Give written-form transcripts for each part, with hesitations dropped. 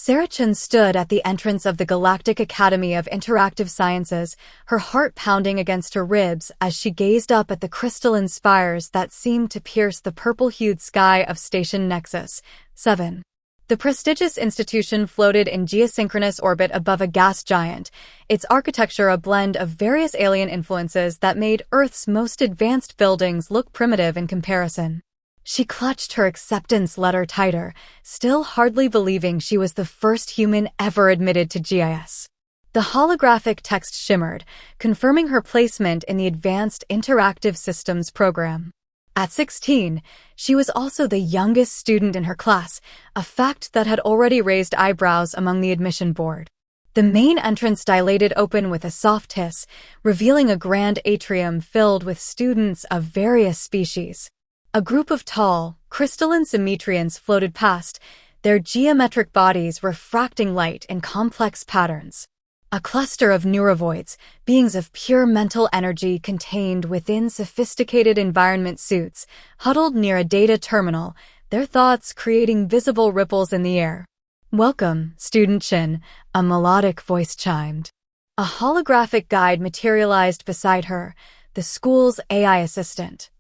Sarah Chen stood at the entrance of the Galactic Academy of Interactive Sciences, her heart pounding against her ribs as she gazed up at the crystalline spires that seemed to pierce the purple-hued sky of Station Nexus 7. The prestigious institution floated in geosynchronous orbit above a gas giant, its architecture a blend of various alien influences that made Earth's most advanced buildings look primitive in comparison. She clutched her acceptance letter tighter, still hardly believing she was the first human ever admitted to GIS. The holographic text shimmered, confirming her placement in the Advanced Interactive Systems program. At 16, she was also the youngest student in her class, a fact that had already raised eyebrows among the admission board. The main entrance dilated open with a soft hiss, revealing a grand atrium filled with students of various species. A group of tall, crystalline symmetrians floated past, their geometric bodies refracting light in complex patterns. A cluster of neurovoids, beings of pure mental energy contained within sophisticated environment suits, huddled near a data terminal, their thoughts creating visible ripples in the air. "Welcome, Student Chen," a melodic voice chimed. A holographic guide materialized beside her, the school's AI assistant.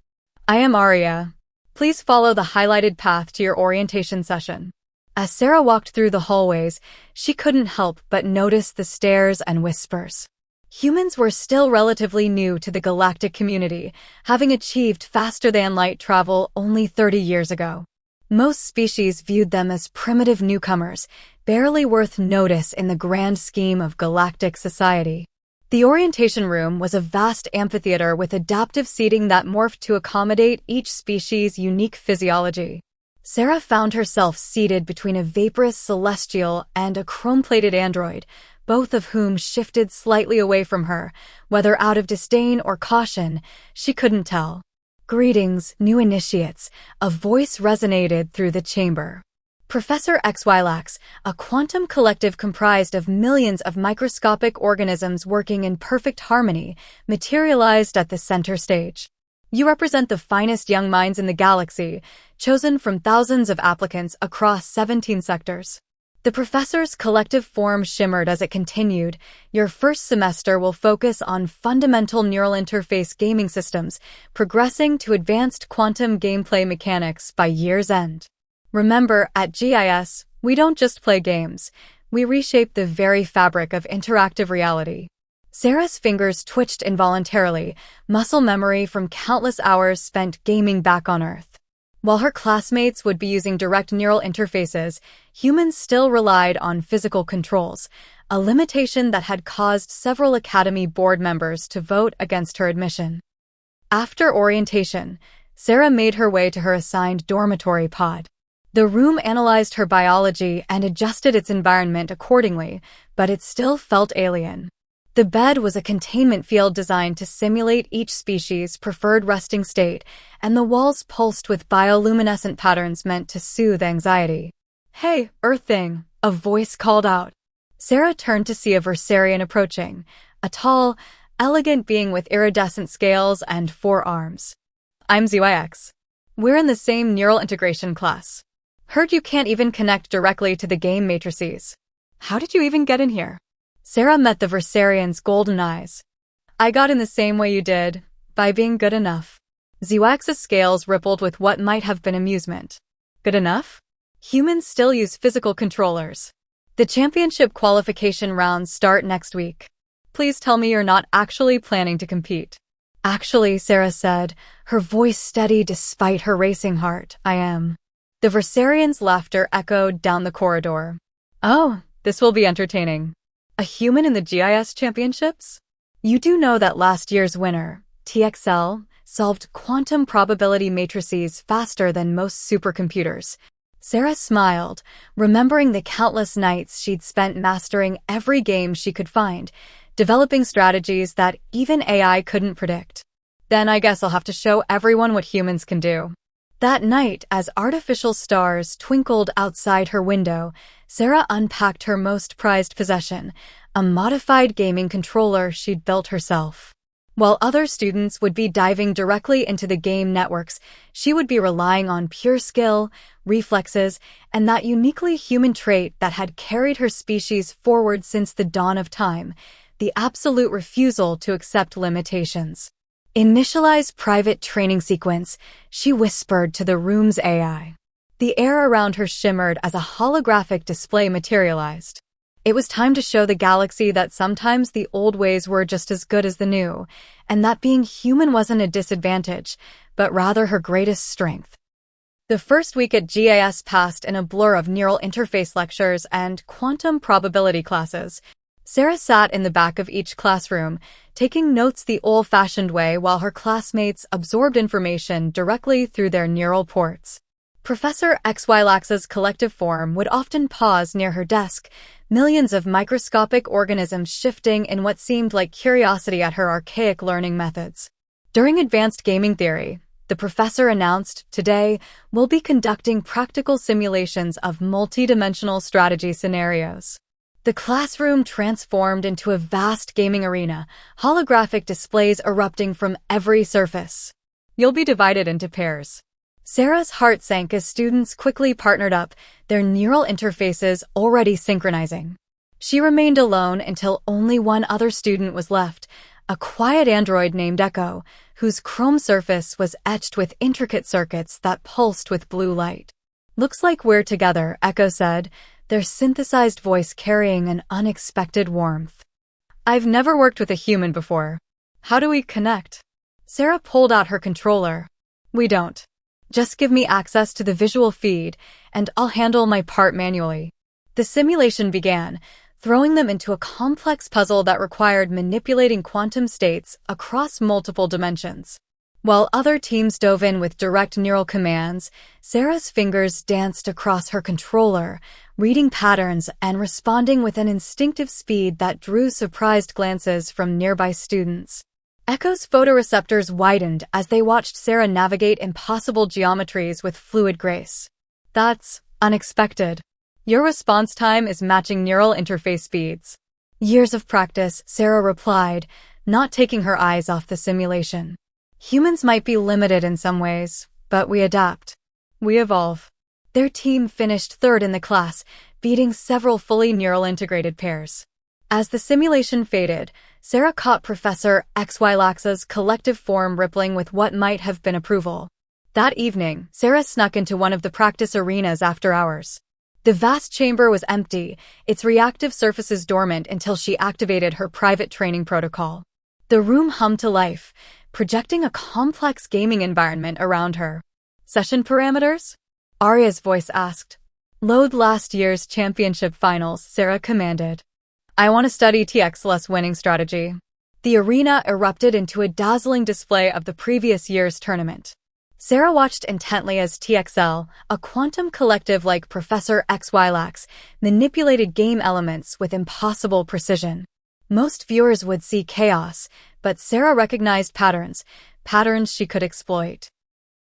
"I am Arya. Please follow the highlighted path to your orientation session." As Sarah walked through the hallways, she couldn't help but notice the stares and whispers. Humans were still relatively new to the galactic community, having achieved faster-than-light travel only 30 years ago. Most species viewed them as primitive newcomers, barely worth notice in the grand scheme of galactic society. The orientation room was a vast amphitheater with adaptive seating that morphed to accommodate each species' unique physiology. Sarah found herself seated between a vaporous celestial and a chrome-plated android, both of whom shifted slightly away from her, whether out of disdain or caution, she couldn't tell. "Greetings, new initiates," a voice resonated through the chamber. Professor Xylax, a quantum collective comprised of millions of microscopic organisms working in perfect harmony, materialized at the center stage. "You represent the finest young minds in the galaxy, chosen from thousands of applicants across 17 sectors." The professor's collective form shimmered as it continued. "Your first semester will focus on fundamental neural interface gaming systems, progressing to advanced quantum gameplay mechanics by year's end. Remember, at GIS, we don't just play games, we reshape the very fabric of interactive reality." Sarah's fingers twitched involuntarily, muscle memory from countless hours spent gaming back on Earth. While her classmates would be using direct neural interfaces, humans still relied on physical controls, a limitation that had caused several Academy board members to vote against her admission. After orientation, Sarah made her way to her assigned dormitory pod. The room analyzed her biology and adjusted its environment accordingly, but it still felt alien. The bed was a containment field designed to simulate each species' preferred resting state, and the walls pulsed with bioluminescent patterns meant to soothe anxiety. "Hey, Earth thing," a voice called out. Sarah turned to see a Versarian approaching, a tall, elegant being with iridescent scales and 4 arms. "I'm ZYX. We're in the same neural integration class. Heard you can't even connect directly to the game matrices. How did you even get in here?" Sarah met the Versarian's golden eyes. "I got in the same way you did, by being good enough." ZYX's scales rippled with what might have been amusement. "Good enough? Humans still use physical controllers. The championship qualification rounds start next week. Please tell me you're not actually planning to compete." "Actually," Sarah said, her voice steady despite her racing heart, "I am." The Versarian's laughter echoed down the corridor. "Oh, this will be entertaining. A human in the GIS championships? You do know that last year's winner, TXL, solved quantum probability matrices faster than most supercomputers." Sarah smiled, remembering the countless nights she'd spent mastering every game she could find, developing strategies that even AI couldn't predict. "Then I guess I'll have to show everyone what humans can do." That night, as artificial stars twinkled outside her window, Sarah unpacked her most prized possession, a modified gaming controller she'd built herself. While other students would be diving directly into the game networks, she would be relying on pure skill, reflexes, and that uniquely human trait that had carried her species forward since the dawn of time, the absolute refusal to accept limitations. Initialize private training sequence, she whispered to the room's AI. The air around her shimmered as a holographic display materialized. It was time to show the galaxy that sometimes the old ways were just as good as the new, and that being human wasn't a disadvantage, but rather her greatest strength. The first week at GAS passed in a blur of neural interface lectures and quantum probability classes. Sarah sat in the back of each classroom, taking notes the old-fashioned way while her classmates absorbed information directly through their neural ports. Professor Xylax's collective form would often pause near her desk, millions of microscopic organisms shifting in what seemed like curiosity at her archaic learning methods. During advanced gaming theory, the professor announced, "Today, we'll be conducting practical simulations of multidimensional strategy scenarios." The classroom transformed into a vast gaming arena, holographic displays erupting from every surface. "You'll be divided into pairs." Sarah's heart sank as students quickly partnered up, their neural interfaces already synchronizing. She remained alone until only one other student was left, a quiet android named Echo, whose chrome surface was etched with intricate circuits that pulsed with blue light. "Looks like we're together," Echo said, their synthesized voice carrying an unexpected warmth. "I've never worked with a human before. How do we connect?" Sarah pulled out her controller. "We don't. Just give me access to the visual feed, and I'll handle my part manually." The simulation began, throwing them into a complex puzzle that required manipulating quantum states across multiple dimensions. While other teams dove in with direct neural commands, Sarah's fingers danced across her controller, reading patterns and responding with an instinctive speed that drew surprised glances from nearby students. Echo's photoreceptors widened as they watched Sarah navigate impossible geometries with fluid grace. "That's unexpected. Your response time is matching neural interface speeds." "Years of practice," Sarah replied, not taking her eyes off the simulation. "Humans might be limited in some ways, but we adapt. We evolve." Their team finished third in the class, beating several fully neural integrated pairs. As the simulation faded, Sarah caught Professor Xylax's collective form rippling with what might have been approval. That evening, Sarah snuck into one of the practice arenas after hours. The vast chamber was empty, its reactive surfaces dormant until she activated her private training protocol. The room hummed to life, projecting a complex gaming environment around her. "Session parameters?" Arya's voice asked. "Load last year's championship finals," Sarah commanded. "I want to study TXL's winning strategy." The arena erupted into a dazzling display of the previous year's tournament. Sarah watched intently as TXL, a quantum collective like Professor Xylax, manipulated game elements with impossible precision. Most viewers would see chaos, but Sarah recognized patterns she could exploit.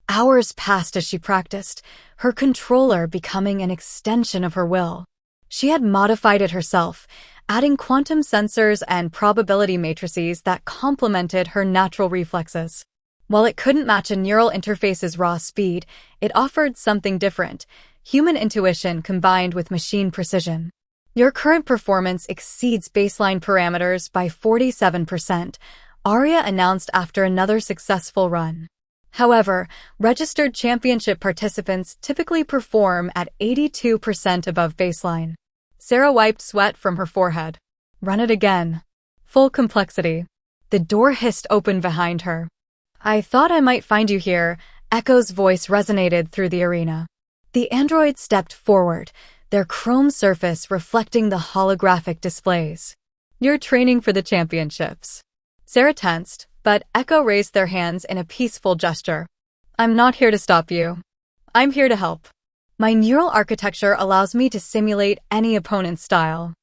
Hours passed as she practiced, her controller becoming an extension of her will. She had modified it herself, adding quantum sensors and probability matrices that complemented her natural reflexes. While it couldn't match a neural interface's raw speed, it offered something different, human intuition combined with machine precision. "Your current performance exceeds baseline parameters by 47%, Arya announced after another successful run. However, registered championship participants typically perform at 82% above baseline. Sarah wiped sweat from her forehead. "Run it again." Full complexity. The door hissed open behind her. "I thought I might find you here," Echo's voice resonated through the arena. The android stepped forward, their chrome surface reflecting the holographic displays. "You're training for the championships." Sarah tensed, but Echo raised their hands in a peaceful gesture. "I'm not here to stop you. I'm here to help. My neural architecture allows me to simulate any opponent's style.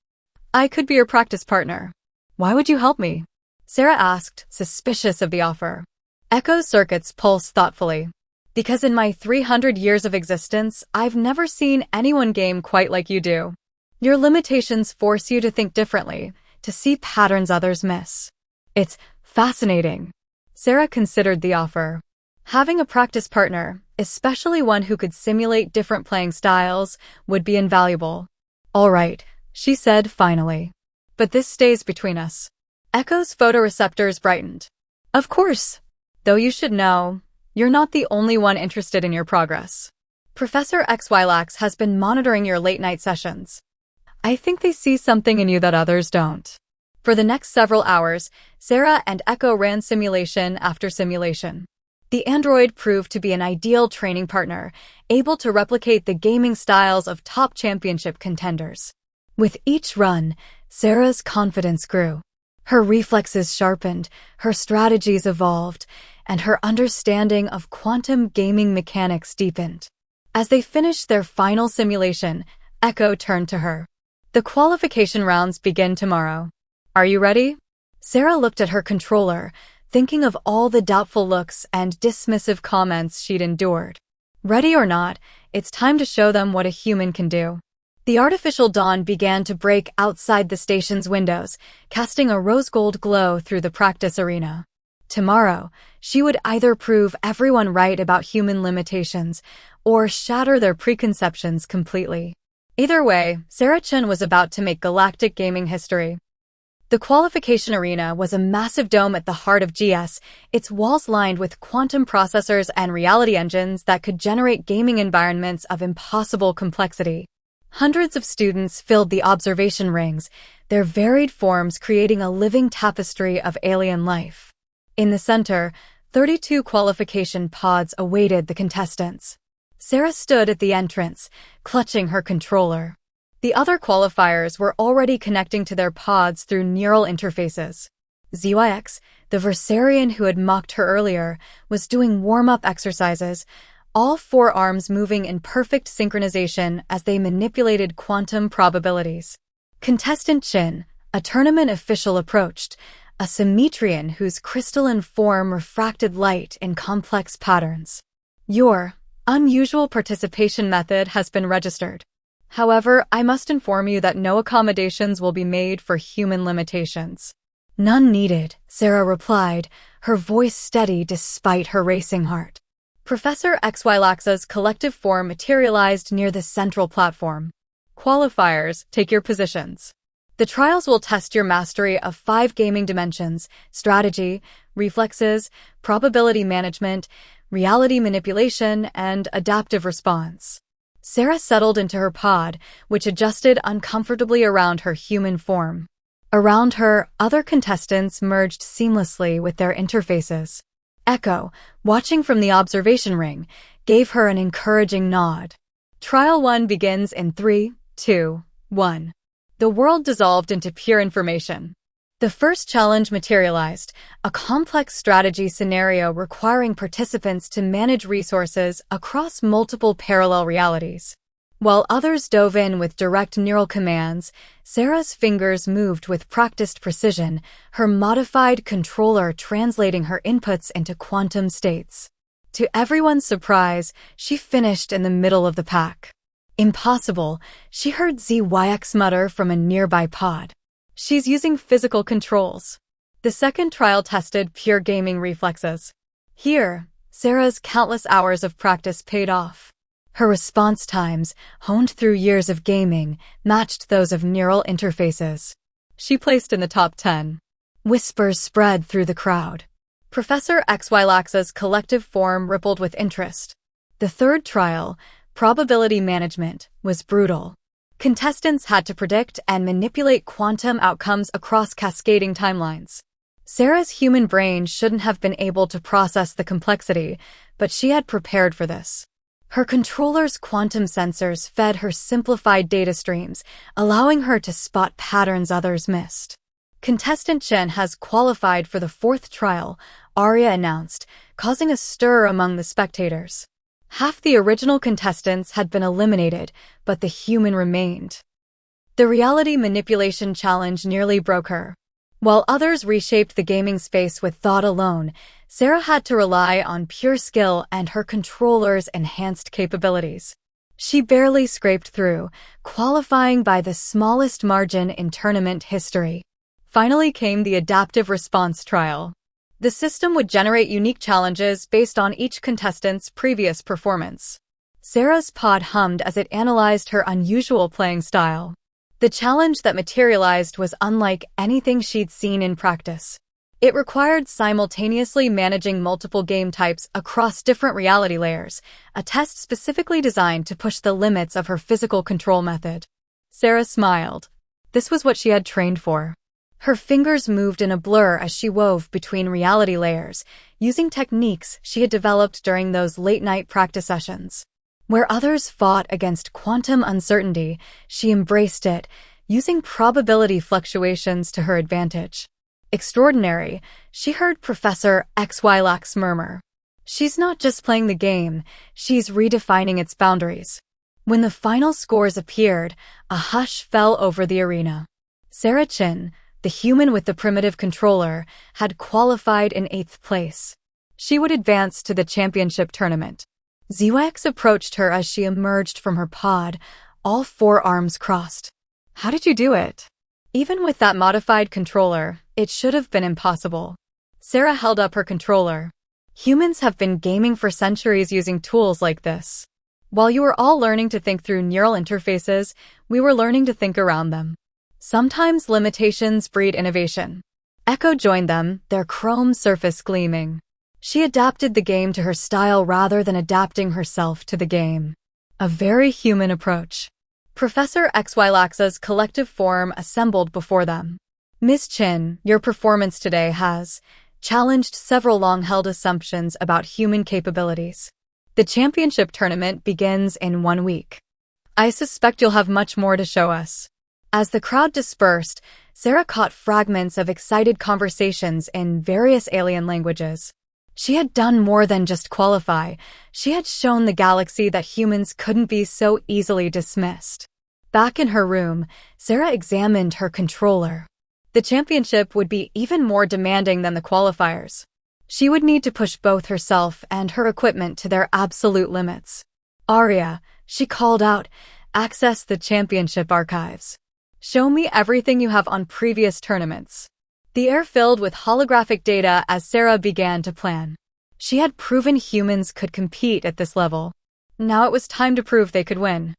I could be your practice partner." "Why would you help me?" Sarah asked, suspicious of the offer. Echo's circuits pulsed thoughtfully. "Because in my 300 years of existence, I've never seen anyone game quite like you do. Your limitations force you to think differently, to see patterns others miss. It's fascinating." Sarah considered the offer. Having a practice partner, especially one who could simulate different playing styles, would be invaluable. All right, she said finally. But this stays between us. Echo's photoreceptors brightened. Of course. Though you should know, you're not the only one interested in your progress. Professor XYLAX has been monitoring your late-night sessions. I think they see something in you that others don't. For the next several hours, Sarah and Echo ran simulation after simulation. The android proved to be an ideal training partner, able to replicate the gaming styles of top championship contenders. With each run, Sarah's confidence grew. Her reflexes sharpened, her strategies evolved, and her understanding of quantum gaming mechanics deepened. As they finished their final simulation, Echo turned to her. The qualification rounds begin tomorrow. Are you ready? Sarah looked at her controller, thinking of all the doubtful looks and dismissive comments she'd endured. Ready or not, it's time to show them what a human can do. The artificial dawn began to break outside the station's windows, casting a rose-gold glow through the practice arena. Tomorrow, she would either prove everyone right about human limitations or shatter their preconceptions completely. Either way, Sarah Chen was about to make Galactic gaming history. The qualification arena was a massive dome at the heart of GS, its walls lined with quantum processors and reality engines that could generate gaming environments of impossible complexity. Hundreds of students filled the observation rings, their varied forms creating a living tapestry of alien life. In the center, 32 qualification pods awaited the contestants. Sarah stood at the entrance, clutching her controller. The other qualifiers were already connecting to their pods through neural interfaces. ZYX, the Versarian who had mocked her earlier, was doing warm-up exercises, all four arms moving in perfect synchronization as they manipulated quantum probabilities. Contestant Chin, a tournament official, approached, a Symmetrian whose crystalline form refracted light in complex patterns. Your unusual participation method has been registered. However, I must inform you that no accommodations will be made for human limitations. None needed, Sarah replied, her voice steady despite her racing heart. Professor XYLAX's collective form materialized near the central platform. Qualifiers, take your positions. The trials will test your mastery of 5 gaming dimensions: strategy, reflexes, probability management, reality manipulation, and adaptive response. Sarah settled into her pod, which adjusted uncomfortably around her human form. Around her, other contestants merged seamlessly with their interfaces. Echo, watching from the observation ring, gave her an encouraging nod. Trial 1 begins in 3, 2, 1. The world dissolved into pure information. The first challenge materialized, a complex strategy scenario requiring participants to manage resources across multiple parallel realities. While others dove in with direct neural commands, Sarah's fingers moved with practiced precision, her modified controller translating her inputs into quantum states. To everyone's surprise, she finished in the middle of the pack. Impossible, she heard ZYX mutter from a nearby pod. She's using physical controls. The second trial tested pure gaming reflexes. Here, Sarah's countless hours of practice paid off. Her response times, honed through years of gaming, matched those of neural interfaces. She placed in the top 10. Whispers spread through the crowd. Professor XYLAX's collective form rippled with interest. The third trial, probability management, was brutal. Contestants had to predict and manipulate quantum outcomes across cascading timelines. Sarah's human brain shouldn't have been able to process the complexity, but she had prepared for this. Her controller's quantum sensors fed her simplified data streams, allowing her to spot patterns others missed. Contestant Chen has qualified for the fourth trial, Arya announced, causing a stir among the spectators. Half the original contestants had been eliminated, but the human remained. The reality manipulation challenge nearly broke her. While others reshaped the gaming space with thought alone, Sarah had to rely on pure skill and her controller's enhanced capabilities. She barely scraped through, qualifying by the smallest margin in tournament history. Finally came the adaptive response trial. The system would generate unique challenges based on each contestant's previous performance. Sarah's pod hummed as it analyzed her unusual playing style. The challenge that materialized was unlike anything she'd seen in practice. It required simultaneously managing multiple game types across different reality layers, a test specifically designed to push the limits of her physical control method. Sarah smiled. This was what she had trained for. Her fingers moved in a blur as she wove between reality layers, using techniques she had developed during those late-night practice sessions. Where others fought against quantum uncertainty, she embraced it, using probability fluctuations to her advantage. Extraordinary, she heard Professor Xylax murmur. She's not just playing the game, she's redefining its boundaries. When the final scores appeared, a hush fell over the arena. Sarah Chin, the human with the primitive controller, had qualified in 8th place. She would advance to the championship tournament. Zwex approached her as she emerged from her pod, all 4 arms crossed. How did you do it? Even with that modified controller, it should have been impossible. Sarah held up her controller. Humans have been gaming for centuries using tools like this. While you were all learning to think through neural interfaces, we were learning to think around them. Sometimes limitations breed innovation. Echo joined them, their chrome surface gleaming. She adapted the game to her style rather than adapting herself to the game. A very human approach. Professor Xylax's collective form assembled before them. Ms. Chin, your performance today has challenged several long-held assumptions about human capabilities. The championship tournament begins in 1 week. I suspect you'll have much more to show us. As the crowd dispersed, Sarah caught fragments of excited conversations in various alien languages. She had done more than just qualify. She had shown the galaxy that humans couldn't be so easily dismissed. Back in her room, Sarah examined her controller. The championship would be even more demanding than the qualifiers. She would need to push both herself and her equipment to their absolute limits. Arya, she called out, access the championship archives. Show me everything you have on previous tournaments. The air filled with holographic data as Sarah began to plan. She had proven humans could compete at this level. Now it was time to prove they could win.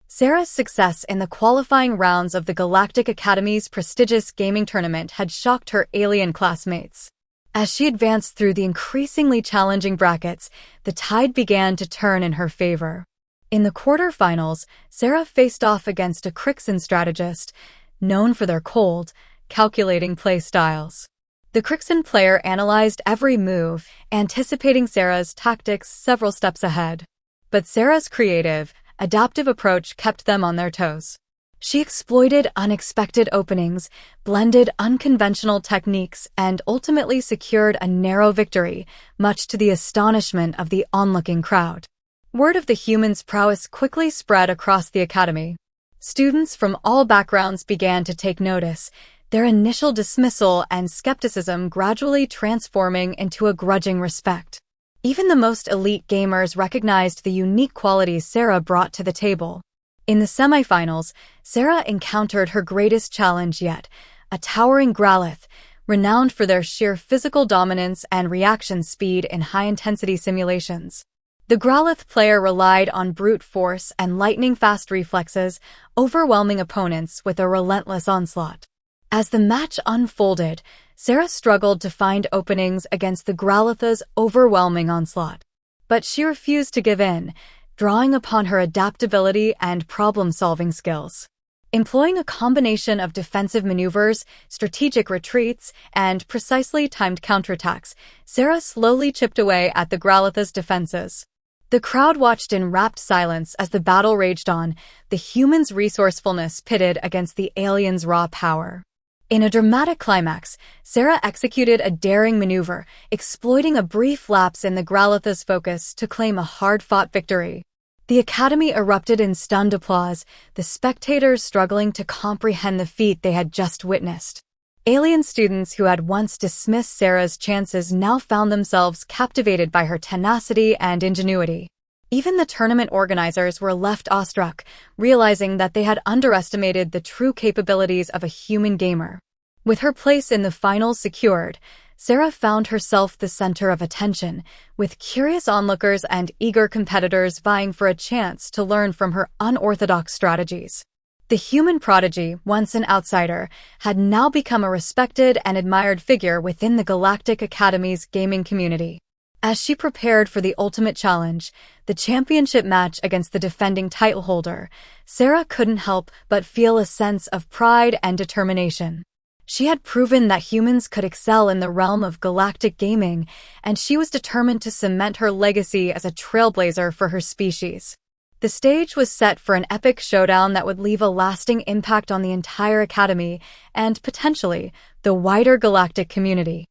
Sarah's success in the qualifying rounds of the Galactic Academy's prestigious gaming tournament had shocked her alien classmates. As she advanced through the increasingly challenging brackets, the tide began to turn in her favor. In the quarterfinals, Sarah faced off against a Crixan strategist, known for their cold, calculating play styles. The Crixan player analyzed every move, anticipating Sarah's tactics several steps ahead. But Sarah's creative, adaptive approach kept them on their toes. She exploited unexpected openings, blended unconventional techniques, and ultimately secured a narrow victory, much to the astonishment of the onlooking crowd. Word of the human's prowess quickly spread across the academy. Students from all backgrounds began to take notice, their initial dismissal and skepticism gradually transforming into a grudging respect. Even the most elite gamers recognized the unique qualities Sarah brought to the table. In the semifinals, Sarah encountered her greatest challenge yet, a towering Growlithe, renowned for their sheer physical dominance and reaction speed in high-intensity simulations. The Growlithe player relied on brute force and lightning-fast reflexes, overwhelming opponents with a relentless onslaught. As the match unfolded, Sarah struggled to find openings against the Growlithe's overwhelming onslaught. But she refused to give in, drawing upon her adaptability and problem-solving skills. Employing a combination of defensive maneuvers, strategic retreats, and precisely timed counterattacks, Sarah slowly chipped away at the Growlithe's defenses. The crowd watched in rapt silence as the battle raged on, the human's resourcefulness pitted against the alien's raw power. In a dramatic climax, Sarah executed a daring maneuver, exploiting a brief lapse in the Growlithe's focus to claim a hard-fought victory. The Academy erupted in stunned applause, the spectators struggling to comprehend the feat they had just witnessed. Alien students who had once dismissed Sarah's chances now found themselves captivated by her tenacity and ingenuity. Even the tournament organizers were left awestruck, realizing that they had underestimated the true capabilities of a human gamer. With her place in the finals secured, Sarah found herself the center of attention, with curious onlookers and eager competitors vying for a chance to learn from her unorthodox strategies. The human prodigy, once an outsider, had now become a respected and admired figure within the Galactic Academy's gaming community. As she prepared for the ultimate challenge, the championship match against the defending title holder, Sarah couldn't help but feel a sense of pride and determination. She had proven that humans could excel in the realm of galactic gaming, and she was determined to cement her legacy as a trailblazer for her species. The stage was set for an epic showdown that would leave a lasting impact on the entire Academy and, potentially, the wider galactic community.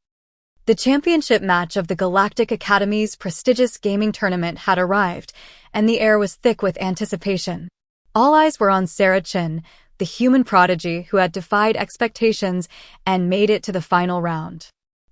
The championship match of the Galactic Academy's prestigious gaming tournament had arrived, and the air was thick with anticipation. All eyes were on Sarah Chin, the human prodigy who had defied expectations and made it to the final round.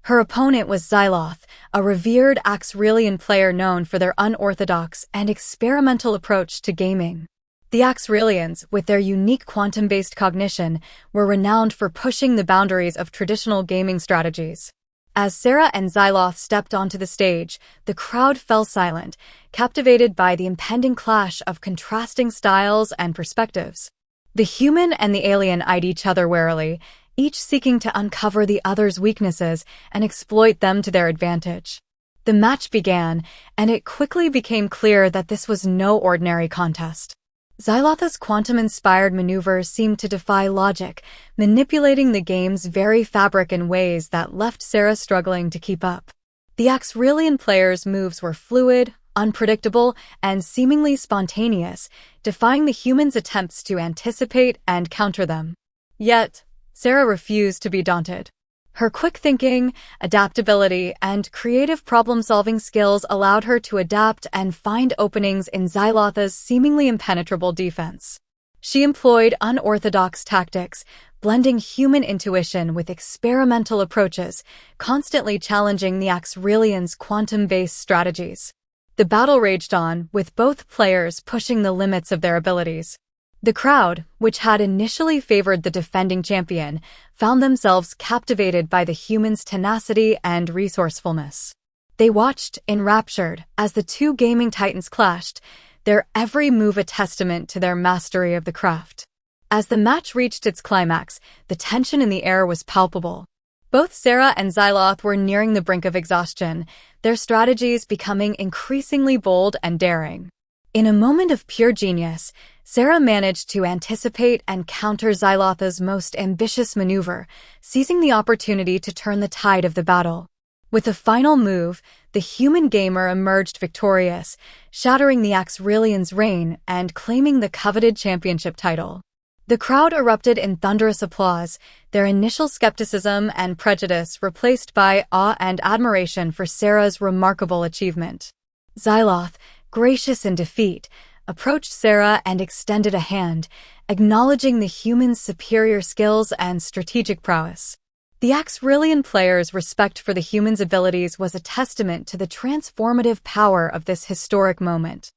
Her opponent was Xyloth, a revered Axrelian player known for their unorthodox and experimental approach to gaming. The Axrelians, with their unique quantum-based cognition, were renowned for pushing the boundaries of traditional gaming strategies. As Sarah and Xyloth stepped onto the stage, the crowd fell silent, captivated by the impending clash of contrasting styles and perspectives. The human and the alien eyed each other warily, each seeking to uncover the other's weaknesses and exploit them to their advantage. The match began, and it quickly became clear that this was no ordinary contest. Xyloth's quantum-inspired maneuvers seemed to defy logic, manipulating the game's very fabric in ways that left Sarah struggling to keep up. The Axrelian player's moves were fluid, unpredictable, and seemingly spontaneous, defying the human's attempts to anticipate and counter them. Yet, Sarah refused to be daunted. Her quick thinking, adaptability, and creative problem-solving skills allowed her to adapt and find openings in Xyloth's seemingly impenetrable defense. She employed unorthodox tactics, blending human intuition with experimental approaches, constantly challenging the Axrelians' quantum-based strategies. The battle raged on, with both players pushing the limits of their abilities. The crowd, which had initially favored the defending champion, found themselves captivated by the humans' tenacity and resourcefulness. They watched, enraptured, as the two gaming titans clashed, their every move a testament to their mastery of the craft. As the match reached its climax, the tension in the air was palpable. Both Sarah and Xyloth were nearing the brink of exhaustion, their strategies becoming increasingly bold and daring. In a moment of pure genius, Sarah managed to anticipate and counter Xyloth's most ambitious maneuver, seizing the opportunity to turn the tide of the battle. With a final move, the human gamer emerged victorious, shattering the Axrelians' reign and claiming the coveted championship title. The crowd erupted in thunderous applause, their initial skepticism and prejudice replaced by awe and admiration for Sarah's remarkable achievement. Xyloth, gracious in defeat, approached Sarah and extended a hand, acknowledging the human's superior skills and strategic prowess. The Axrelian player's respect for the human's abilities was a testament to the transformative power of this historic moment.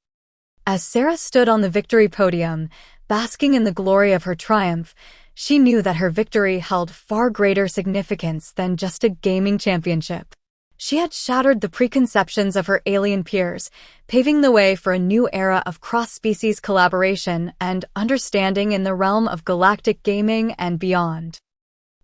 As Sarah stood on the victory podium, basking in the glory of her triumph, she knew that her victory held far greater significance than just a gaming championship. She had shattered the preconceptions of her alien peers, paving the way for a new era of cross-species collaboration and understanding in the realm of galactic gaming and beyond.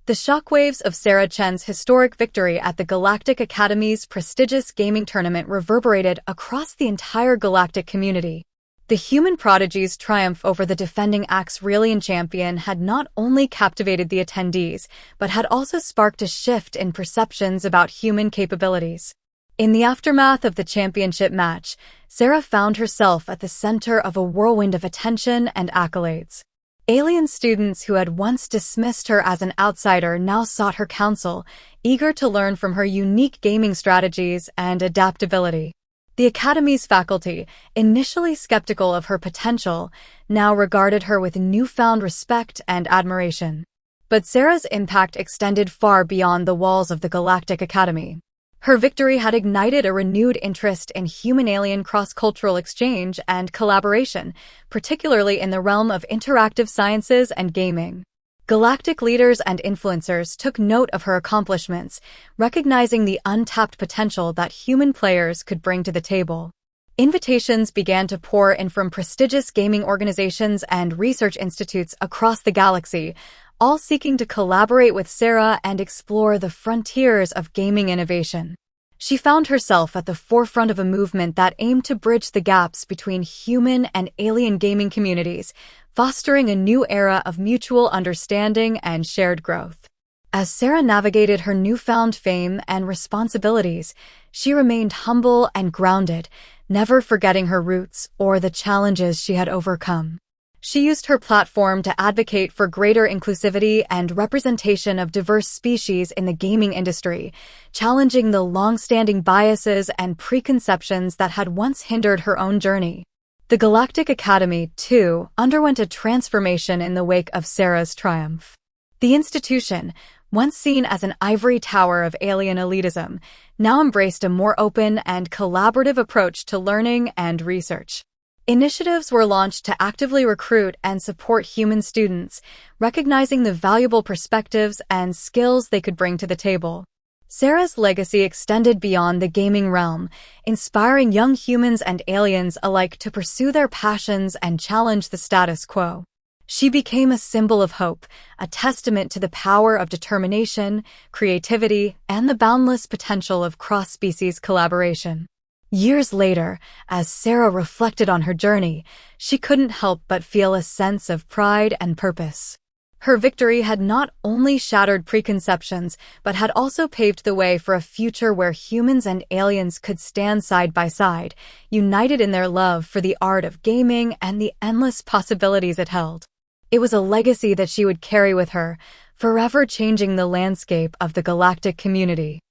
The shockwaves of Sarah Chen's historic victory at the Galactic Academy's prestigious gaming tournament reverberated across the entire galactic community. The human prodigy's triumph over the defending Axrelian champion had not only captivated the attendees, but had also sparked a shift in perceptions about human capabilities. In the aftermath of the championship match, Sarah found herself at the center of a whirlwind of attention and accolades. Alien students who had once dismissed her as an outsider now sought her counsel, eager to learn from her unique gaming strategies and adaptability. The Academy's faculty, initially skeptical of her potential, now regarded her with newfound respect and admiration. But Sarah's impact extended far beyond the walls of the Galactic Academy. Her victory had ignited a renewed interest in human-alien cross-cultural exchange and collaboration, particularly in the realm of interactive sciences and gaming. Galactic leaders and influencers took note of her accomplishments, recognizing the untapped potential that human players could bring to the table. Invitations began to pour in from prestigious gaming organizations and research institutes across the galaxy, all seeking to collaborate with Sarah and explore the frontiers of gaming innovation. She found herself at the forefront of a movement that aimed to bridge the gaps between human and alien gaming communities, fostering a new era of mutual understanding and shared growth. As Sarah navigated her newfound fame and responsibilities, she remained humble and grounded, never forgetting her roots or the challenges she had overcome. She used her platform to advocate for greater inclusivity and representation of diverse species in the gaming industry, challenging the long-standing biases and preconceptions that had once hindered her own journey. The Galactic Academy, too, underwent a transformation in the wake of Sarah's triumph. The institution, once seen as an ivory tower of alien elitism, now embraced a more open and collaborative approach to learning and research. Initiatives were launched to actively recruit and support human students, recognizing the valuable perspectives and skills they could bring to the table. Sarah's legacy extended beyond the gaming realm, inspiring young humans and aliens alike to pursue their passions and challenge the status quo. She became a symbol of hope, a testament to the power of determination, creativity, and the boundless potential of cross-species collaboration. Years later, as Sarah reflected on her journey, she couldn't help but feel a sense of pride and purpose. Her victory had not only shattered preconceptions, but had also paved the way for a future where humans and aliens could stand side by side, united in their love for the art of gaming and the endless possibilities it held. It was a legacy that she would carry with her, forever changing the landscape of the galactic community.